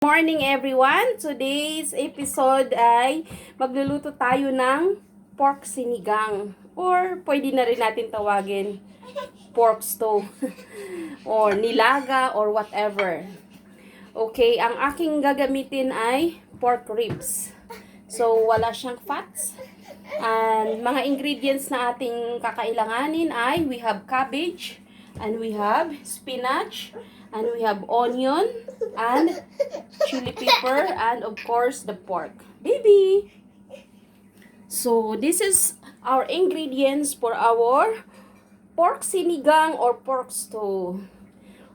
Morning everyone! Today's episode ay magluluto tayo ng pork sinigang or pwede na rin natin tawagin pork stew or nilaga or whatever. Okay, ang aking gagamitin ay pork ribs. So wala siyang fats. And mga ingredients na ating kakailanganin ay we have cabbage and we have spinach and we have onion and chili pepper and of course the pork. Baby! So this is our ingredients for our pork sinigang or pork stew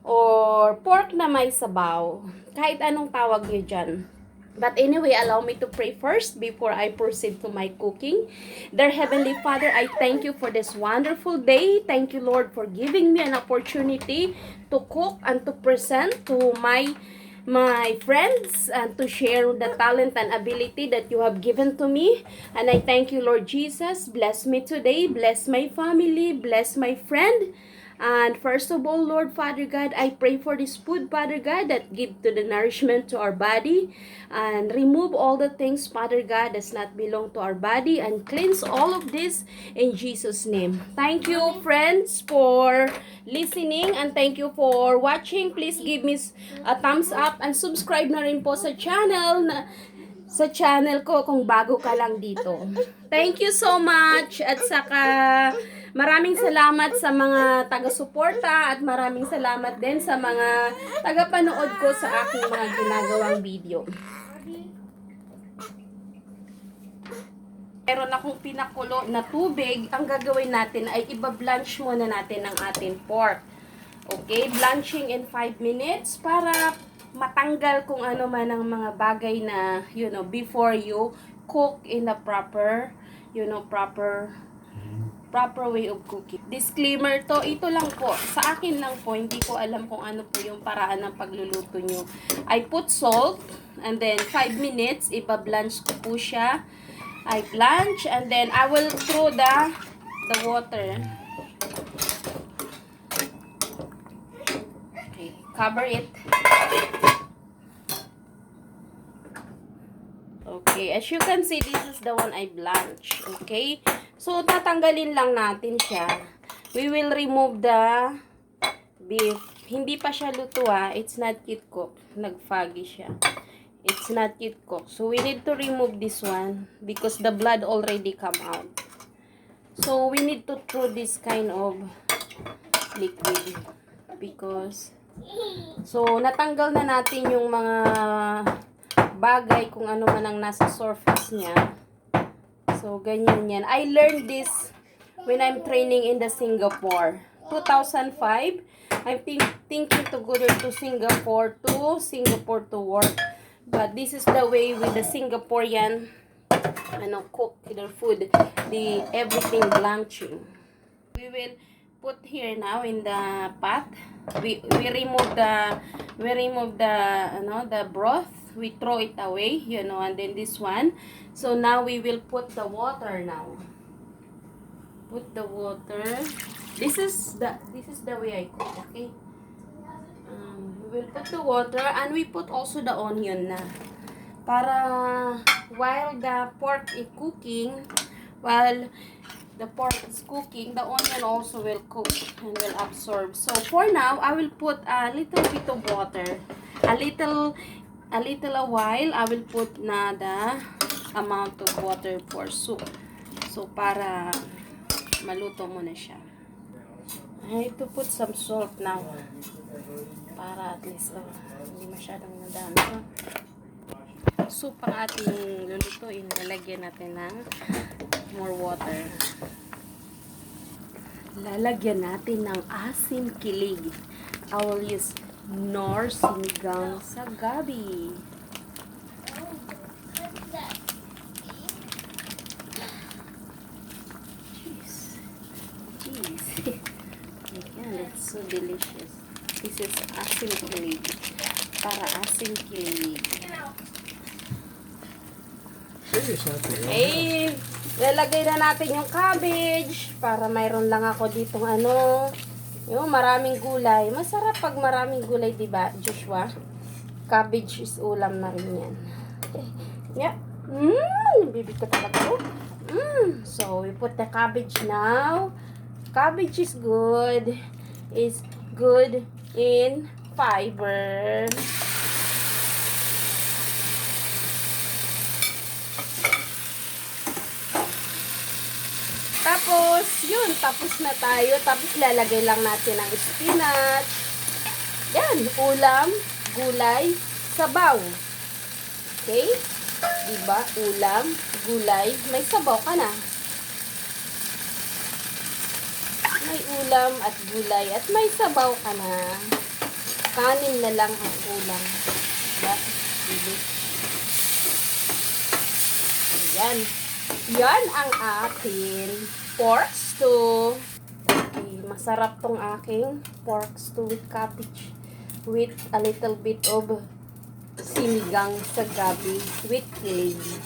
or pork na may sabaw. Kahit anong tawag niyo dyan. But anyway, allow me to pray first before I proceed to my cooking. Dear Heavenly Father, I thank you for this wonderful day. Thank you, Lord, for giving me an opportunity to cook and to present to my friends and to share the talent and ability that you have given to me. And I thank you, Lord Jesus. Bless me today. Bless my family. Bless my friend. And first of all, Lord Father God, I pray for this food, Father God, that give to the nourishment to our body and remove all the things, Father God, does not belong to our body and cleanse all of this in Jesus' name. Thank you, friends, for listening and thank you for watching. Please give me a thumbs up and subscribe na rin po sa channel ko kung bago ka lang dito. Thank you so much at saka maraming salamat sa mga taga-suporta at maraming salamat din sa mga taga-panood ko sa aking mga ginagawang video. Meron akong pinakulo na tubig. Ang gagawin natin ay iba-blanch muna natin ang ating pork. Okay, blanching in 5 minutes para matanggal kung ano man ang mga bagay na, before you cook in the proper way of cooking. Disclaimer to, ito lang po, sa akin lang po, hindi ko alam kung ano po yung paraan ng pagluluto nyo. I put salt, and then 5 minutes, iba-blanch ko po siya. I blanch, and then I will throw the water. Okay, cover it. Okay, as you can see, this is the one I blanch. Okay, so tatanggalin lang natin siya. We will remove the beef. Hindi pa siya luto it's not yet cooked. Nag-foggy siya. It's not yet cooked. So we need to remove this one because the blood already come out. So we need to throw this kind of liquid because so natanggal na natin yung mga bagay kung ano man ang nasa surface niya. So ganyan yan. I learned this when I'm training in the Singapore. 2005, I'm thinking to go there to Singapore to work. But this is the way with the Singaporean cook their food, the everything blanching. We will put here now in the pot. We remove the broth. We throw it away, and then this one. So now we will put the water now. Put the water. This is the way I cook, okay? We will put the water and we put also the onion na. Para while the pork is cooking, the onion also will cook and will absorb. So for now, I will put a little bit of water. A little while, I will put na the amount of water for soup. So para maluto mo na siya. I have to put some salt now. Para at least hindi masyadong nadami. Soup ang ating lulutuin. Lalagyan natin ng more water. Lalagyan natin ng asin kilig. I will use nor sinigang sa gabi. Cheese. Ayan, it's so delicious. This is asin kilig. Para asin kilig. Lalagay na natin yung cabbage para mayroon lang ako ditong yung maraming gulay. Masarap pag maraming gulay, diba, Joshua? Cabbage is ulam na rin yan. Okay. Yeah. Bibig ko talaga to. So, we put the cabbage now. Cabbage is good. Is good in fiber. Tapos, yun. Tapos na tayo. Tapos, lalagay lang natin ang spinach. Yan. Ulam, gulay, sabaw. Okay? Diba? Ulam, gulay, may sabaw ka na. May ulam at gulay at may sabaw ka na. Kanin na lang ang ulam. Diba? Yan. Yan ang aking pork stew. Okay, masarap tong aking pork stew with cabbage. With a little bit of sinigang sa gabi with gravy.